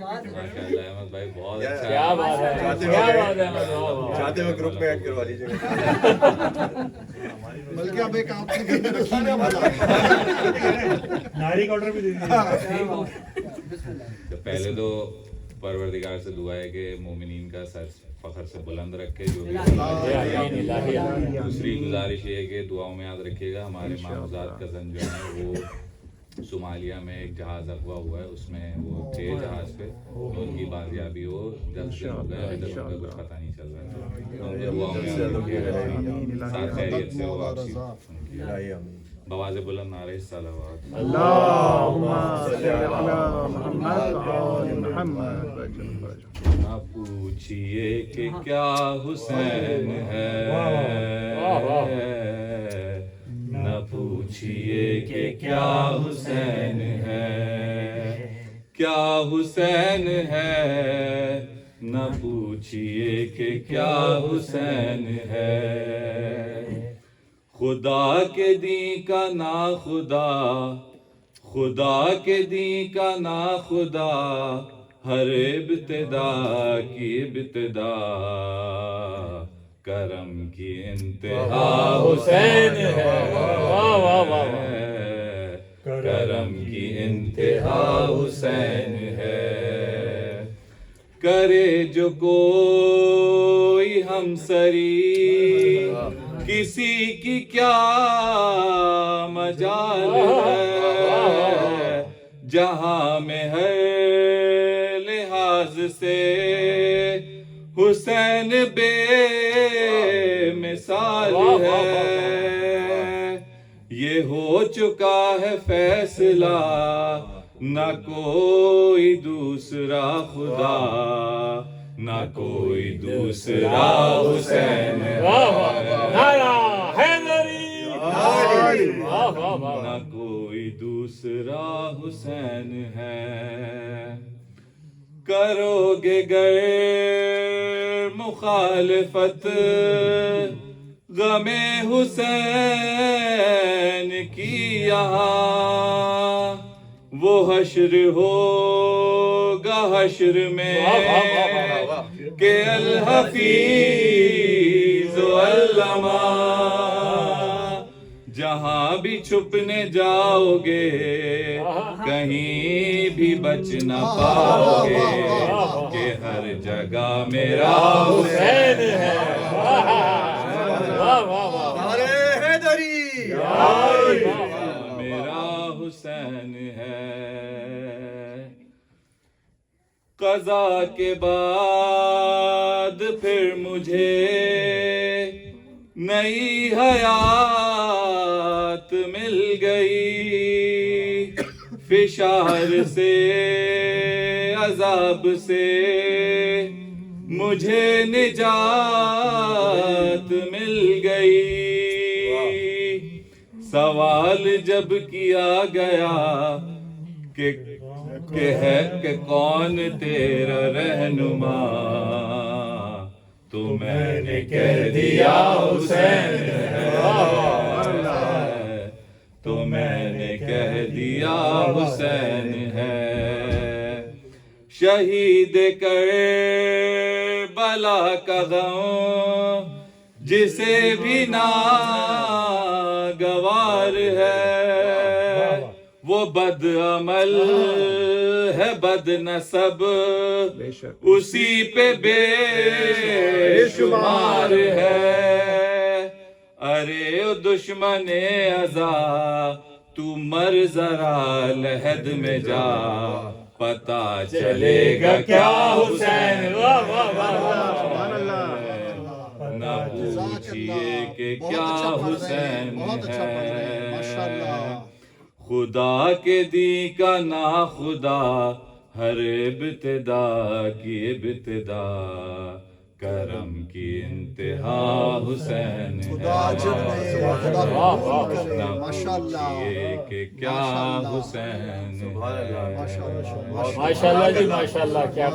माशाल्लाह अहमद भाई बहुत अच्छा क्या बात है, क्या बात है अहमद, वाह, वाह। चाहते हुए ग्रुप में ऐड करवा लीजिएगा। बल्कि अब एक आपने घर में रखी है नारी का ऑर्डर भी दे दीजिए। तो पहले तो परवरदिगार से दुआ है कि मोमिनीन का सर फखर से बुलंद रखे जो भी दूसरी गुजारिश ये है कि दुआओं में याद रखिएगा हमारे मामूजात कज़न जो है वो सोमालिया में एक जहाज अगवा हुआ है, उसमें वो थे जहाज पे, उनकी बाजियाबी हो, 10 दिन हो गए अभी तक उनका कुछ पता नहीं चल रहा है। उनकी दुआओं में याद रखिएगा, साथ खैरियत से हो वापसी। बवाज़े बुलंद नारे सलावत। न पूछिए कि क्या हुसैन है, न पूछिए कि क्या हुसैन है, क्या हुसैन है, न पूछिए कि क्या हुसैन है। खुदा के दी का ना खुदा, खुदा के दी का ना खुदा, हर इब्तिदा की इब्तिदा, करम की इंतहा हुसैन है, वाह वाह वाह, करम की इंतहा हुसैन है। करे जो कोई हमसरी, किसी की क्या मजाल है, जहां में हर लिहाज से हुसैन बेमिसाल है। ये हो चुका है फैसला, न कोई दूसरा खुदा, न कोई दूसरा हुसैन है, नारा हैदरी, न कोई दूसरा हुसैन है। करोगे गर मुखालिफत गमे हुसैन की यहाँ, वो हश्र होगा हश्र में के अल हफीज अल्लमा। जहां भी छुपने जाओगे कहीं भी बच न पाओगे, कि हर जगह मेरा हुसैन है। नारे हैदरी, मेरा हुसैन है। क़ज़ा के बाद फिर मुझे नई हयात मिल गई, फिशार से अजाब से मुझे निजात मिल गई। सवाल जब किया गया कि है कि कौन तेरा रहनुमा, तो मैंने कह दिया हुसैन है, तो मैंने कह दिया हुसैन है। शहीद करबला का गम जिसे भी नागवार है, वो बद अमल है बद नसब, उसी पे बेशुमार है। अरे ओ दुश्मने अज़ा तू मर जरा लहद में जा, पता चलेगा क्या हुसैन। न पूछिए कि क्या हुसैन है, खुदा के दी का ना खुदा, हर इब्तिदा की इब्तिदा, करम की इंतहा हुसैन है। माशाल्लाह कि क्या हुसैन है। माशाल्लाह जी माशाल्लाह, क्या